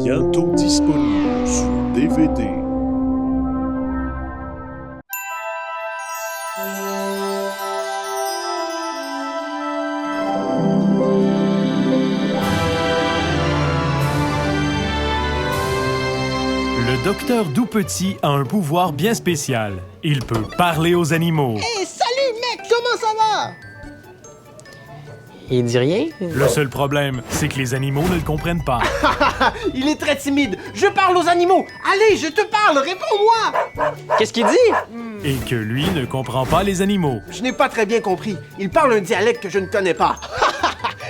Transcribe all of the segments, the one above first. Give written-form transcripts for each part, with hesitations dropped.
bientôt disponible sur DVD. Le docteur Doux-Petit a un pouvoir bien spécial. Il peut parler aux animaux. Hey, salut mec, comment ça va? Il dit rien? Le seul problème, c'est que les animaux ne le comprennent pas. Il est très timide. Je parle aux animaux. Allez, je te parle, réponds-moi. Qu'est-ce qu'il dit? Et que lui ne comprend pas les animaux. Je n'ai pas très bien compris. Il parle un dialecte que je ne connais pas.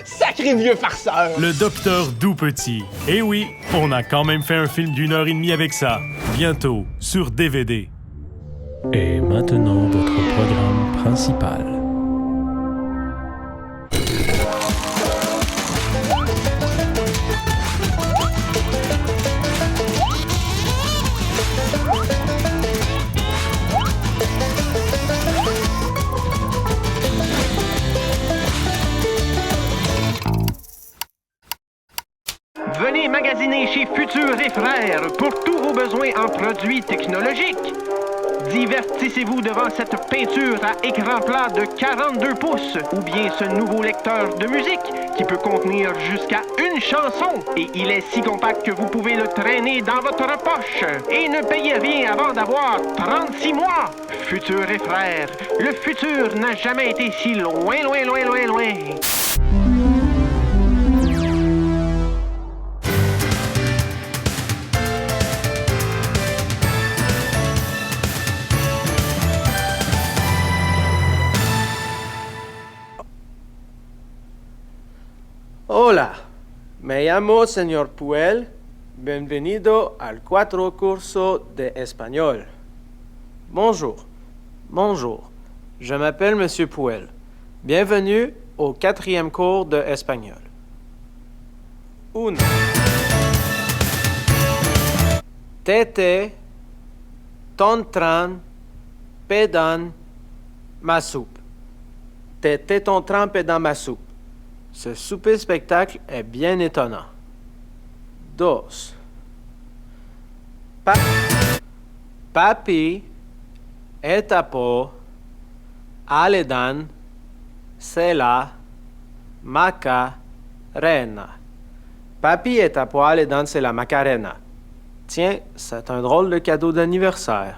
Sacré vieux farceur. Le docteur Doux-Petit. Et oui, on a quand même fait un film d'1h30 avec ça. Bientôt sur DVD. Et maintenant, votre programme principal. Venez magasiner chez Futur et Frères pour tous vos besoins en produits technologiques. Divertissez-vous devant cette peinture à écran plat de 42 pouces ou bien ce nouveau lecteur de musique qui peut contenir jusqu'à une chanson. Et il est si compact que vous pouvez le traîner dans votre poche. Et ne payez rien avant d'avoir 36 mois. Futur et Frères, le futur n'a jamais été si loin, loin, loin, loin, loin. Hola, me llamo señor Puel. Bienvenido al cuatro curso de español. Bonjour, bonjour. Je m'appelle Monsieur Puel. Bienvenue au 4e cours de espagnol. Uno. Tete, tontran, pedan, ma soupe. Tete, tontran, pedan, ma soupe. Ce souper-spectacle est bien étonnant. Dos. Papi, etapo, aledan, sela, macarena. Papi etapo, aledan, sela, macarena. Tiens, c'est un drôle de cadeau d'anniversaire.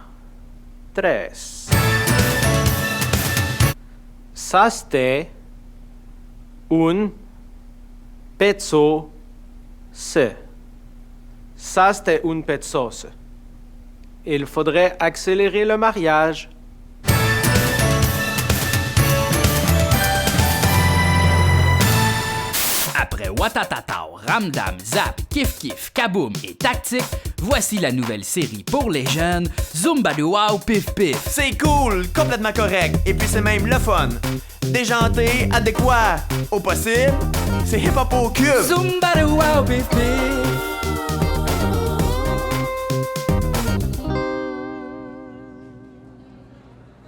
Tres. Saste. Un pezzo se. Ça, c'était un pezzo se. Il faudrait accélérer le mariage. Après Watatatao, Ramdam, Zap, Kif Kif, Kaboom et Tactique, voici la nouvelle série pour les jeunes, Zumbaluau Pif Pif. C'est cool, complètement correct, et puis c'est même le fun. Déjanté, adéquat, au possible, c'est hip-hop au cube. Zumbaluau Pif Pif.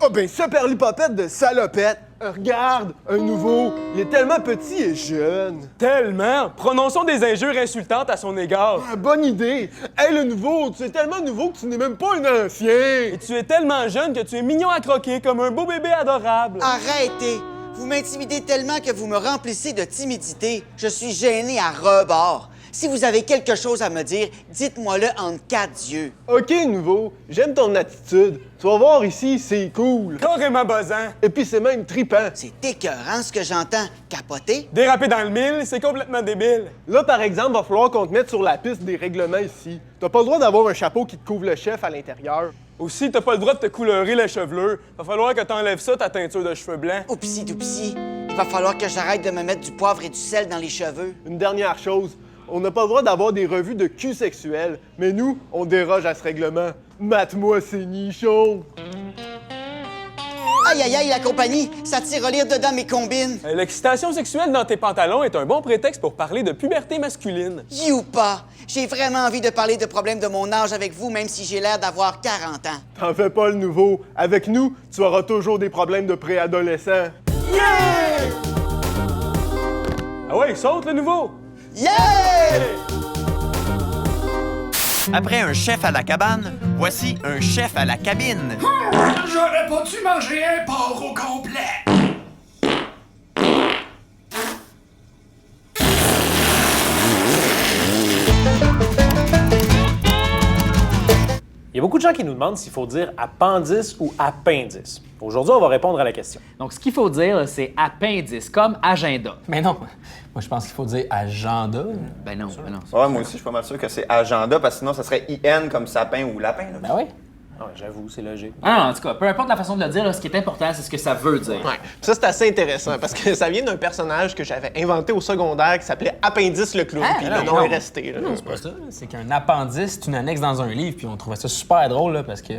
Oh ben, ce perlipopette de salopette! Regarde, un nouveau, il est tellement petit et jeune. Tellement! Prononçons des injures insultantes à son égard. Ah, bonne idée! Hey, le nouveau, tu es tellement nouveau que tu n'es même pas un ancien! Et tu es tellement jeune que tu es mignon à croquer comme un beau bébé adorable. Arrêtez! Vous m'intimidez tellement que vous me remplissez de timidité. Je suis gêné à rebord. Si vous avez quelque chose à me dire, dites-moi-le entre quatre yeux. OK, nouveau, j'aime ton attitude. Tu vas voir ici, c'est cool. Carrément buzzant. Et puis c'est même trippant. C'est écœurant ce que j'entends. Capoter? Déraper dans le mille, c'est complètement débile. Là, par exemple, va falloir qu'on te mette sur la piste des règlements ici. T'as pas le droit d'avoir un chapeau qui te couvre le chef à l'intérieur. Aussi, t'as pas le droit de te colorer les chevelure. Va falloir que t'enlèves ça, ta teinture de cheveux blancs. Oupsie doupsie, il va falloir que j'arrête de me mettre du poivre et du sel dans les cheveux. Une dernière chose, on n'a pas le droit d'avoir des revues de cul sexuel, mais nous, on déroge à ce règlement. Mate-moi ces nichons! Aïe aïe aïe, la compagnie, ça tire à lire dedans mes combines. L'excitation sexuelle dans tes pantalons est un bon prétexte pour parler de puberté masculine. Youpa! J'ai vraiment envie de parler de problèmes de mon âge avec vous, même si j'ai l'air d'avoir 40 ans. T'en fais pas le nouveau. Avec nous, tu auras toujours des problèmes de préadolescent. Yeah! Ah ouais, saute le nouveau! Yeah! Après un chef à la cabane, voici un chef à la cabine. J'aurais pas dû manger un porc au complet! Il y a beaucoup de gens qui nous demandent s'il faut dire appendice ou appendice. Aujourd'hui, on va répondre à la question. Donc, ce qu'il faut dire, c'est appendice, comme agenda. Mais non, moi je pense qu'il faut dire agenda. Ben non. Ouais, moi aussi, je suis pas mal sûr que c'est agenda, parce que sinon, ça serait IN comme sapin ou lapin. Là. Ben oui. Ouais, j'avoue, c'est logique. Ah, en tout cas, peu importe la façon de le dire, là, ce qui est important, c'est ce que ça veut dire. Ouais. Ça, c'est assez intéressant parce que ça vient d'un personnage que j'avais inventé au secondaire qui s'appelle Appendice le clown. Puis le nom est resté. Là. Non, c'est pas ça. C'est qu'un appendice, c'est une annexe dans un livre, puis on trouvait ça super drôle, là, parce que.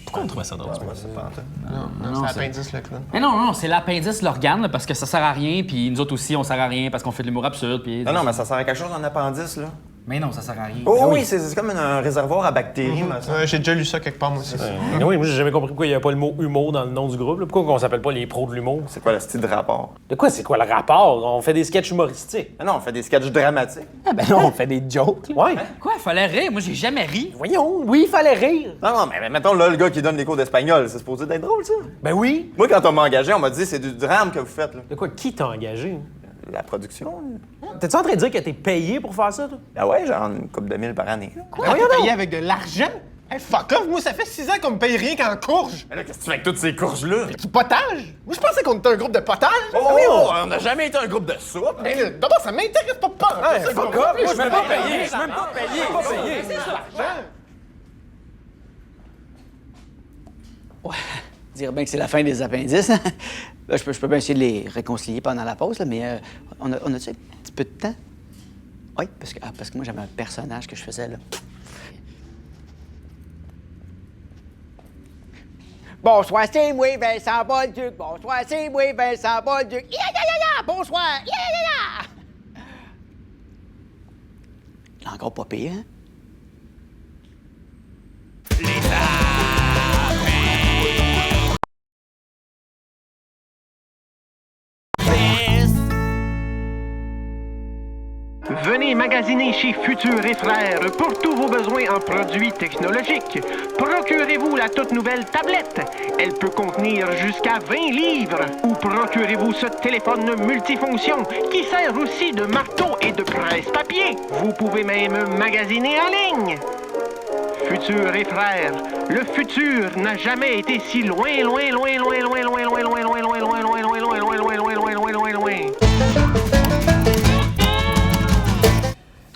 Pourquoi on trouvait ça drôle? Non, c'est Appendice le clown. Mais non, c'est l'appendice, l'organe, là, parce que ça sert à rien, puis nous autres aussi, on sert à rien parce qu'on fait de l'humour absurde, puis... Non, mais ça sert à quelque chose, un appendice, là. Mais non, ça sert à rien. Oh Ben oui, c'est comme un réservoir à bactéries, me semble. J'ai déjà lu ça quelque part, moi aussi. Mais oui, moi, j'ai jamais compris pourquoi il n'y a pas le mot humour dans le nom du groupe. Là. Pourquoi on s'appelle pas les pros de l'humour? C'est quoi le style de rapport? De quoi, c'est quoi le rapport? On fait des sketchs humoristiques. Mais non, on fait des sketchs dramatiques. Ah ben non, on fait des jokes. Là. Ouais. Quoi, fallait rire? Moi, j'ai jamais ri. Voyons, oui, il fallait rire. Non, mais mettons là, le gars qui donne les cours d'espagnol, c'est supposé d'être drôle, ça? Ben oui. Moi, quand on m'a engagé, on m'a dit c'est du drame que vous faites, là. De quoi, qui t'a engagé? La production. T'es-tu en train de dire que t'es payé pour faire ça, toi? Ah ouais, genre une couple de mille par année. Là. Quoi, t'es payé avec de l'argent? Hey, fuck off, moi, ça fait 6 ans qu'on me paye rien qu'en courge. Mais là, qu'est-ce que tu fais avec toutes ces courges-là? Du potage? Moi, je pensais qu'on était un groupe de potage. Oh, on n'a jamais été un groupe de soupe. Mais là, d'abord, ça m'intéresse pas. Hey, fuck off, moi, je suis même pas payé. Je suis même pas payé. Ouais, dire bien que c'est la fin des appendices. Là, je peux bien essayer de les réconcilier pendant la pause, là, mais on a-tu un petit peu de temps? Oui, parce que moi, j'avais un personnage que je faisais, là. Bonsoir, c'est moi, Vincent Bolduc. Bonsoir, c'est moi, Vincent Bolduc. Bonsoir. Il a encore pas payé, hein? Venez magasiner chez Futur et Frères pour tous vos besoins en produits technologiques. Procurez-vous la toute nouvelle tablette. Elle peut contenir jusqu'à 20 livres. Ou procurez-vous ce téléphone multifonction qui sert aussi de marteau et de presse-papier. Vous pouvez même magasiner en ligne. Futur et Frères, le futur n'a jamais été si loin.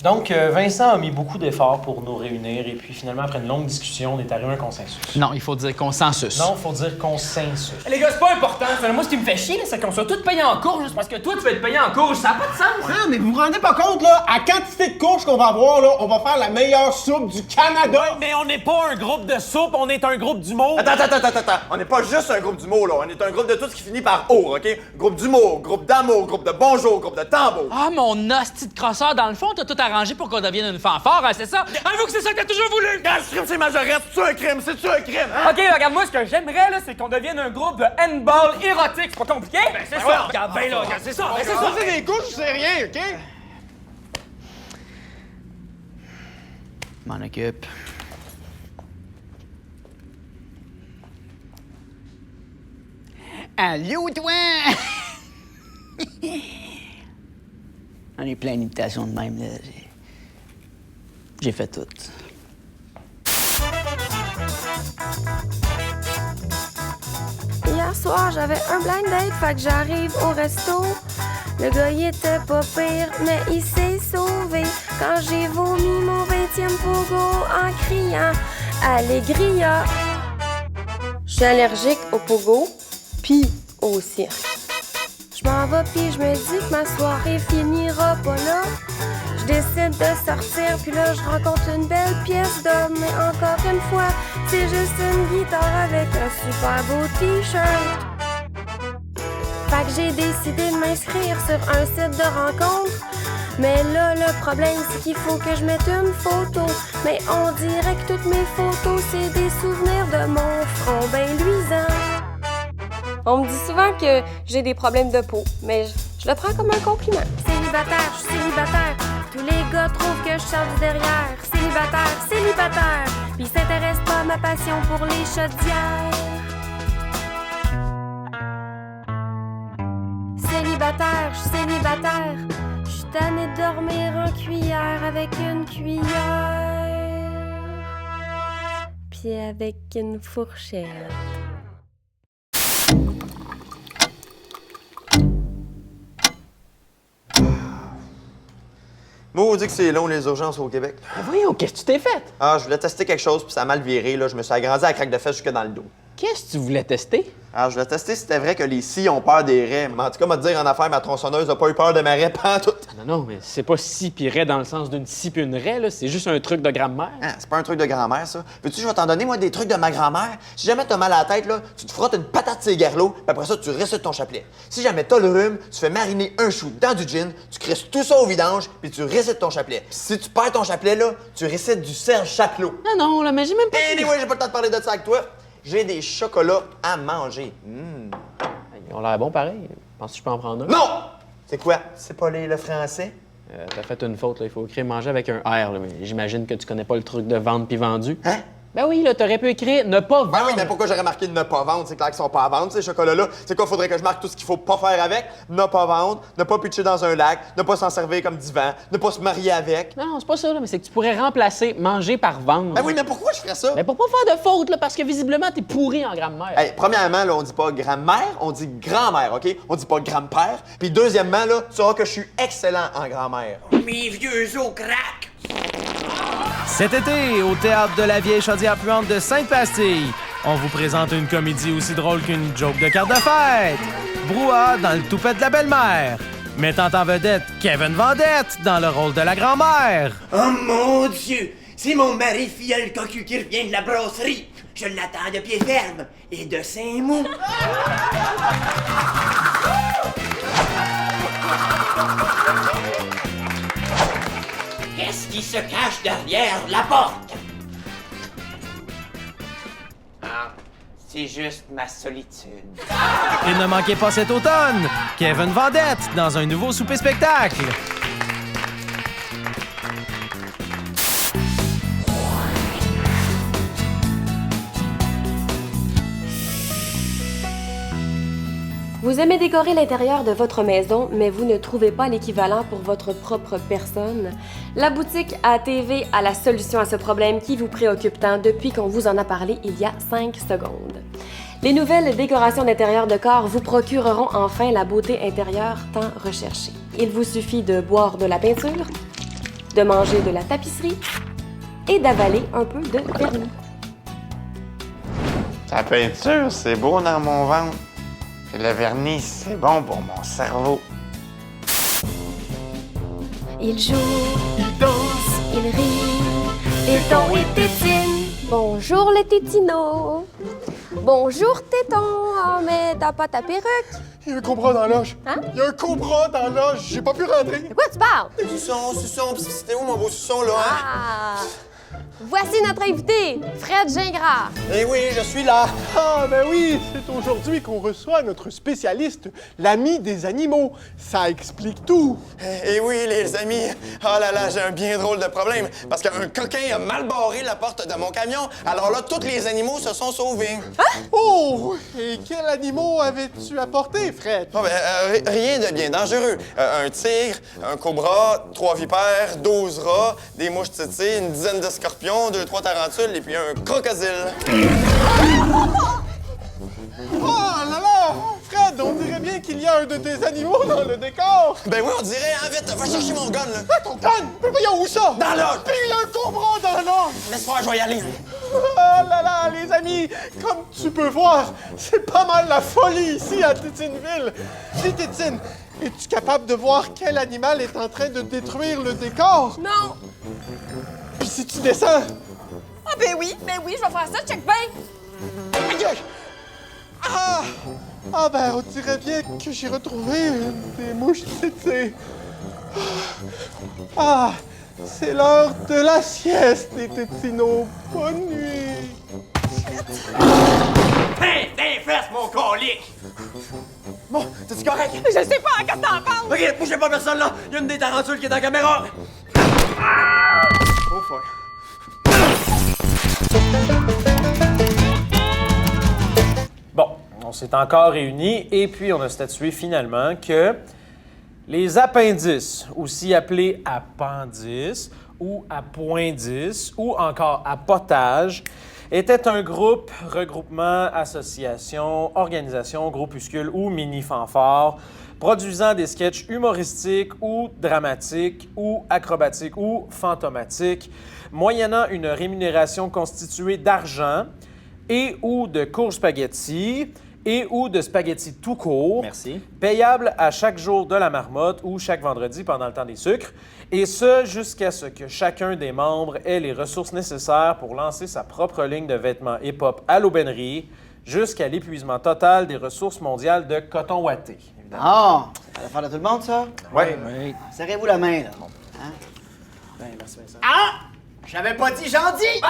Donc, Vincent a mis beaucoup d'efforts pour nous réunir et puis finalement, après une longue discussion, on est arrivé à un consensus. Non, il faut dire consensus. Non, il faut dire consensus. Les gars, c'est pas important. Moi, ce qui me fait chier, c'est qu'on soit tous payés en cours juste parce que toi, tu vas être payé en cours. Ça n'a pas de sens. Non, mais vous vous rendez pas compte, là, à quantité de courges qu'on va avoir, là, on va faire la meilleure soupe du Canada. Ouais, mais on n'est pas un groupe de soupe, on est un groupe d'humour. Attends. On n'est pas juste un groupe d'humour, là. On est un groupe de tout ce qui finit par O, OK? Groupe d'humour, groupe d'amour, groupe de bonjour, groupe de tambour. Ah, mon hostie de crosseur, dans le fond, t'as tout arrangé pour qu'on devienne une fanfare, hein, c'est ça? Avoue que c'est ça que t'as toujours voulu! C'est majorette, c'est-tu un crime? C'est-tu un crime? Hein? OK, regarde-moi, ce que j'aimerais, là, c'est qu'on devienne un groupe de handball érotique. C'est pas compliqué? Ben, c'est ça. Regarde, ben là, regarde, c'est ça. Ben, c'est ça. C'est des couches, c'est rien, OK? Je m'en occupe. Allô, toi! J'en ai plein d'imitations de même, là. J'ai fait tout. Hier soir, j'avais un blind date, fait que j'arrive au resto. Le gars, il était pas pire, mais il s'est sauvé quand j'ai vomi mon 20e pogo en criant « Allégria ». Je suis allergique au pogo, puis au cirque. Je m'en vais, puis je me dis que ma soirée finira pas là. Je décide de sortir, puis là, je rencontre une belle pièce d'homme. Mais encore une fois, c'est juste une guitare avec un super beau T-shirt. Fait que j'ai décidé de m'inscrire sur un site de rencontre. Mais là, le problème, c'est qu'il faut que je mette une photo. Mais on dirait que toutes mes photos, c'est des souvenirs de mon front ben luisant. On me dit souvent que j'ai des problèmes de peau, mais je le prends comme un compliment. Célibataire, je suis célibataire. Tous les gars trouvent que je sors du derrière. Célibataire, célibataire, puis s'intéresse pas à ma passion pour les chaudières. Célibataire, j'suis célibataire, j'suis tannée de dormir en cuillère avec une cuillère, puis avec une fourchette. Maudit que c'est long, les urgences au Québec. Voyons, qu'est-ce que tu t'es fait? Ah, je voulais tester quelque chose, puis ça a mal viré, là. Je me suis agrandi à la craque de fesses jusque dans le dos. Qu'est-ce que tu voulais tester? Alors, je voulais tester si c'était vrai que les scies ont peur des raies. Mais en tout cas, m'a dire en affaire, ma tronçonneuse a pas eu peur de ma raie pantoute. Non, mais c'est pas scie pis raie dans le sens d'une scie pis une raie, là. C'est juste un truc de grammaire. Ah, c'est pas un truc de grand-mère, ça. Veux-tu que je vais t'en donner, moi, des trucs de ma grand-mère? Si jamais t'as mal à la tête, là, tu te frottes une patate sur les garlots, puis après ça, tu récites ton chapelet. Si jamais t'as le rhume, tu fais mariner un chou dans du gin, tu crisses tout ça au vidange, puis tu récites ton chapelet. Pis si tu perds ton chapelet, là, tu récites du Serge Chapelot. Non, là, mais j'ai même pas... Anyway, j'ai pas le temps de parler de ça avec toi. J'ai des chocolats à manger. Ils ont l'air bons pareil. Penses-tu que je peux en prendre un? Non! C'est quoi? C'est pas le français? T'as fait une faute, là. Il faut écrire manger avec un R, là. Mais j'imagine que tu connais pas le truc de vendre puis vendu. Hein? Ben oui, là, t'aurais pu écrire ne pas vendre. Ben oui, mais pourquoi j'aurais marqué ne pas vendre? C'est clair qu'ils sont pas à vendre, ces chocolats-là. C'est quoi? Faudrait que je marque tout ce qu'il faut pas faire avec? Ne pas vendre, ne pas pitcher dans un lac, ne pas s'en servir comme divan, ne pas se marier avec. Non, c'est pas ça, là. Mais c'est que tu pourrais remplacer manger par vendre. Ben oui, mais pourquoi je ferais ça? Ben pour pas faire de faute, là, parce que visiblement, t'es pourri en grammaire. Hey, premièrement, là, on dit pas grand-mère, on dit grand-mère, OK? On dit pas grand-père. Puis deuxièmement, là, tu sauras que je suis excellent en grand-mère. Mes vieux os craquent! Cet été, au Théâtre de la Vieille Chaudière Puante de Sainte-Pastille, on vous présente une comédie aussi drôle qu'une joke de carte de fête. Brouhaha dans le toupet de la belle-mère, mettant en vedette Kevin Vendette dans le rôle de la grand-mère. Oh mon Dieu! C'est mon mari Fiole Cocu qui revient de la brasserie. Je l'attends de pied ferme et de seins mous. Qu'est-ce qui se cache derrière la porte? Ah, c'est juste ma solitude. Et ne manquez pas cet automne, Kevin Vendette dans un nouveau souper-spectacle. Vous aimez décorer l'intérieur de votre maison, mais vous ne trouvez pas l'équivalent pour votre propre personne? La boutique ATV a la solution à ce problème qui vous préoccupe tant depuis qu'on vous en a parlé il y a 5 secondes. Les nouvelles décorations d'intérieur de corps vous procureront enfin la beauté intérieure tant recherchée. Il vous suffit de boire de la peinture, de manger de la tapisserie et d'avaler un peu de vernis. La peinture, c'est beau dans mon ventre. Et le vernis, c'est bon pour mon cerveau. Il joue, il danse, il rit, téton et tétine. Bonjour les tétinos. Bonjour téton. Oh, mais t'as pas ta perruque. Il y a un cobra dans la loge. Hein? Il y a un cobra dans la loge. J'ai pas pu rentrer. De quoi tu parles? Suçon, pis c'était où mon beau suçon, là, hein? Ah! Voici notre invité, Fred Gingras. Eh oui, je suis là. Ah, ben oui, c'est aujourd'hui qu'on reçoit notre spécialiste, l'ami des animaux. Ça explique tout. Eh oui, les amis. Oh là là, j'ai un bien drôle de problème. Parce qu'un coquin a mal barré la porte de mon camion. Alors là, tous les animaux se sont sauvés. Hein? Oh! Et quels animaux avais-tu apporté, Fred? Oh, ben, rien de bien dangereux. Un tigre, un cobra, 3 vipères, 12 rats, des mouches tsetse, une dizaine de scorpions, 2-3 tarentules et puis un crocodile. Oh là là! Fred, on dirait bien qu'il y a un de tes animaux dans le décor! Ben oui, on dirait, hein, vite, va chercher mon gun, là. Ah, ton gun? Mais voyons où ça? Dans l'âge! Il y a un cobra dans l'âge! Laisse faire, je vais y aller. Oh là là, les amis, comme tu peux voir, c'est pas mal la folie ici à Tétineville. Dis, Tétine, es-tu capable de voir quel animal est en train de détruire le décor? Non. Puis si tu descends... Ah ben oui, je vais faire ça, check bien. Aïe, aïe! Ah! Ah ben, on dirait bien que j'ai retrouvé des mouches tsetse. Ah! C'est l'heure de la sieste, les tétinos. Bonne nuit! Hein, t'es fesses, mon colique! Bon, t'es-tu correct? Je sais pas, quand t'en parles. OK, bougez pas personne, là. Il y a une des tarentules qui est dans la caméra. Oh, fuck. s'est encore réuni et puis on a statué finalement que les appendices, aussi appelés appendices ou appoindices ou encore apotage, étaient un groupe, regroupement, association, organisation, groupuscule ou mini-fanfare produisant des sketchs humoristiques ou dramatiques ou acrobatiques ou fantomatiques, moyennant une rémunération constituée d'argent et ou de cours spaghetti et ou de spaghetti tout court, Merci. payable à chaque jour de la marmotte ou chaque vendredi pendant le temps des sucres, et ce jusqu'à ce que chacun des membres ait les ressources nécessaires pour lancer sa propre ligne de vêtements hip-hop à l'aubainerie, jusqu'à l'épuisement total des ressources mondiales de coton ouaté. Ah! Ça va faire de tout le monde, ça? Ouais. Oui. Serrez-vous la main, là. Hein? Ben, merci Vincent. Ah! J'avais pas dit gentil!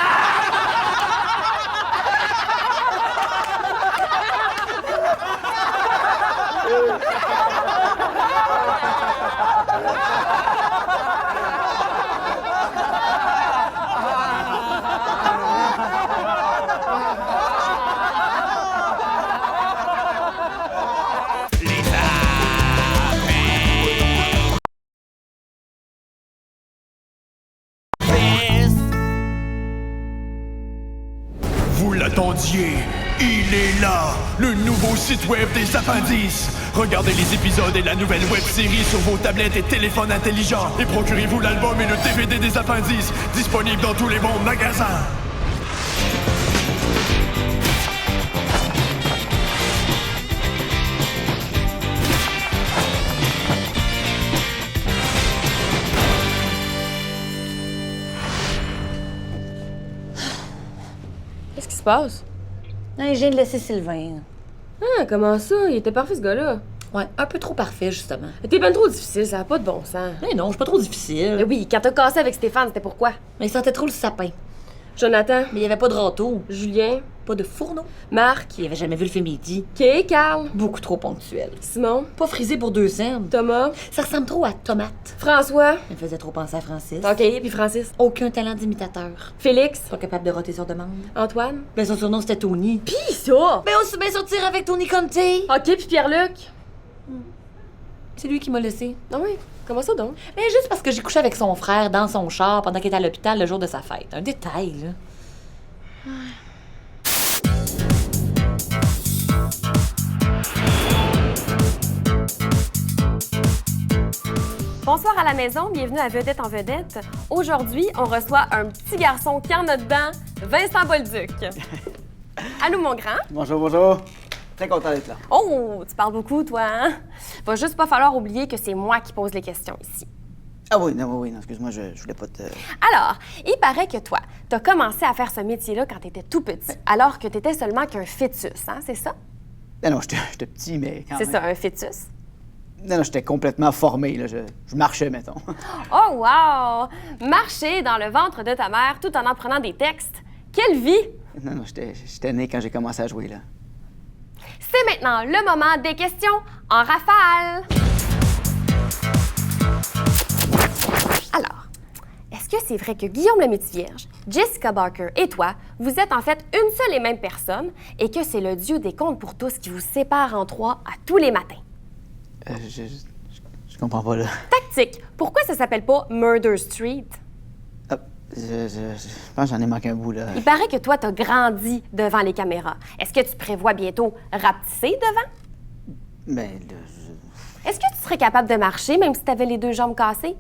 Vous l'attendiez, il est là, le nouveau site web des appendices. Regardez les épisodes et la nouvelle web-série sur vos tablettes et téléphones intelligents. Et procurez-vous l'album et le DVD des appendices, disponible dans tous les bons magasins. Qu'est-ce qui se passe? Non, je viens de laisser Sylvain. Ah, comment ça? Il était parfait, ce gars-là. Ouais, un peu trop parfait, justement. T'es ben trop difficile, ça n'a pas de bon sens. Mais non, je suis pas trop difficile. Mais oui, quand t'as cassé avec Stéphane, c'était pourquoi? Mais il sentait trop le sapin. Jonathan. Mais il y avait pas de râteau. Julien. Pas de fourneau. Marc. Il avait jamais vu le film midi. Kay, Carl. Beaucoup trop ponctuel. Simon. Pas frisé pour 2 scènes. Thomas. Ça ressemble trop à Tomate. François. Il me faisait trop penser à Francis. OK, puis Francis. Aucun talent d'imitateur. Félix. Pas capable de roter sur demande. Antoine. Ben son surnom c'était Tony. Pis ça! Ben aussi bien sortir avec Tony Conte. OK, puis Pierre-Luc. C'est lui qui m'a laissé. Ah oui? Comment ça donc? Ben juste parce que j'ai couché avec son frère dans son char pendant qu'il était à l'hôpital le jour de sa fête. Un détail, là. Bonsoir à la maison, bienvenue à Vedette en Vedette. Aujourd'hui, on reçoit un petit garçon qui en a dedans, Vincent Bolduc. Allô, mon grand? Bonjour, bonjour. Très content d'être là. Oh, tu parles beaucoup, toi, hein? Va juste pas falloir oublier que c'est moi qui pose les questions ici. Ah oui, non, excuse-moi, je voulais pas te... Alors, il paraît que toi, t'as commencé à faire ce métier-là quand t'étais tout petit, alors que t'étais seulement qu'un fœtus, hein, c'est ça? Non, j'étais petit, mais quand C'est même. ça, un fœtus? Non, j'étais complètement formé, là. Je marchais, mettons. Oh, wow! Marcher dans le ventre de ta mère tout en apprenant des textes. Quelle vie! Non, j'étais né quand j'ai commencé à jouer, là. C'est maintenant le moment des questions en rafale. Alors, est-ce que c'est vrai que Guillaume le Métivierge, Jessica Barker et toi, vous êtes en fait une seule et même personne et que c'est le dieu des contes pour tous qui vous sépare en trois à tous les matins? Je comprends pas, là. Tactique, pourquoi ça s'appelle pas Murder Street? Ah, je pense que j'en ai manqué un bout, là. Il paraît que toi, t'as grandi devant les caméras. Est-ce que tu prévois bientôt rapetisser devant? Ben, là, Est-ce que tu serais capable de marcher même si t'avais les 2 jambes cassées?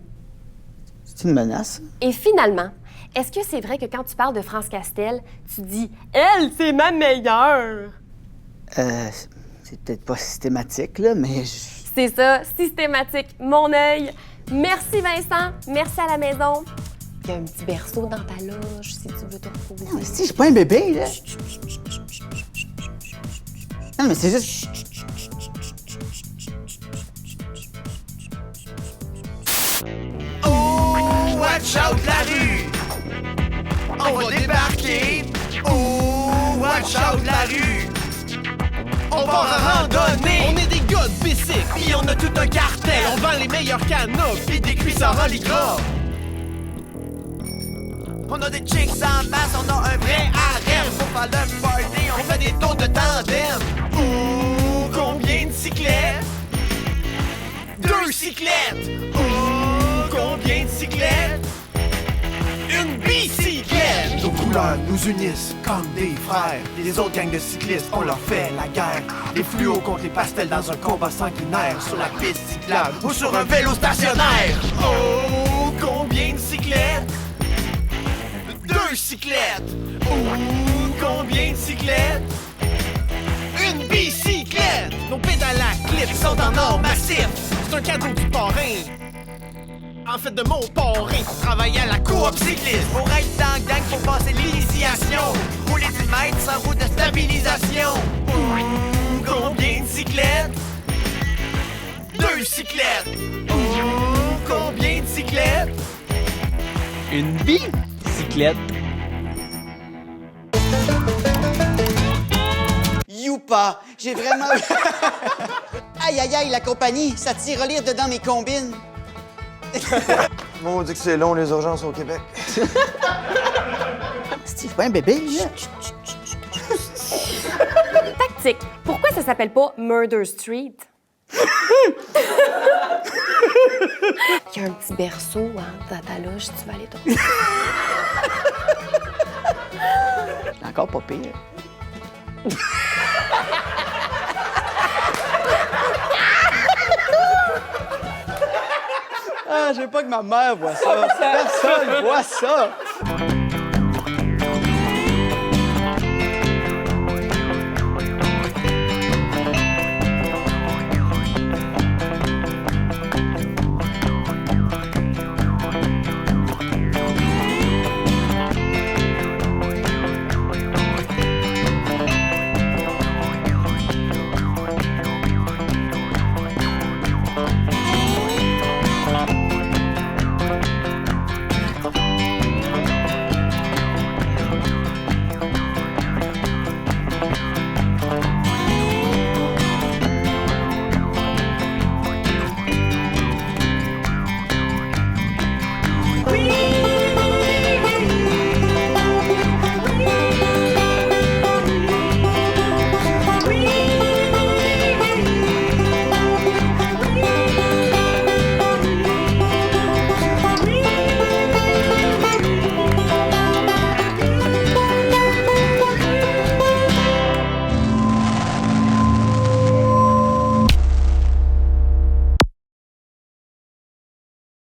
c'est une menace. Et finalement, est-ce que c'est vrai que quand tu parles de France Castel, tu dis « Elle, c'est ma meilleure! » C'est peut-être pas systématique, là, mais... C'est ça, systématique, mon œil. Merci Vincent, merci à la maison. Il y a un petit berceau dans ta loge si tu veux te reposer. Non, mais si, je suis pas un bébé, là. Non, mais c'est juste... Oh, watch out la rue! On va débarquer! Oh, watch out la rue! On part en randonnée! On est des gars de bicycle! Pis on a tout un cartel! On vend les meilleurs canaux! Pis des cuissards en ligras! On a des chicks en masse! On a un vrai harem! Faut faire le party! On fait des tours de tandem! Oh, cyclettes. 2 cyclettes. Oh, combien de cyclettes? Une bicyclette. Nos couleurs nous unissent comme des frères. Les autres gangs de cyclistes, on leur fait la guerre. Les fluos contre les pastels dans un combat sanguinaire. Sur la piste cyclable Ou sur un vélo stationnaire. Oh, combien de cyclettes? 2 cyclettes. Oh, combien de cyclettes? Une bicyclette. Nos pédales à clip sont en or massif. C'est un cadeau du parrain. En fait, de mon parrain pour travailler à la coop cycliste. Pour être dans le gang, faut passer l'initiation. Rouler 10 mètres sans roue de stabilisation. Combien de cyclettes? 2 cyclettes. Combien de cyclettes? Une bicyclette. Youpa, j'ai vraiment... Aïe, aïe, aïe, la compagnie, ça tire à lire dedans mes combines. Moi, on dit que c'est long, les urgences au Québec. C'est pas un bébé, là? Tactique. Pourquoi ça s'appelle pas Murder Street? Il y a un petit berceau dans ta loge, tu vas aller dormir. Encore pas pire. Ah, je veux pas que ma mère voit ça. Personne voit ça.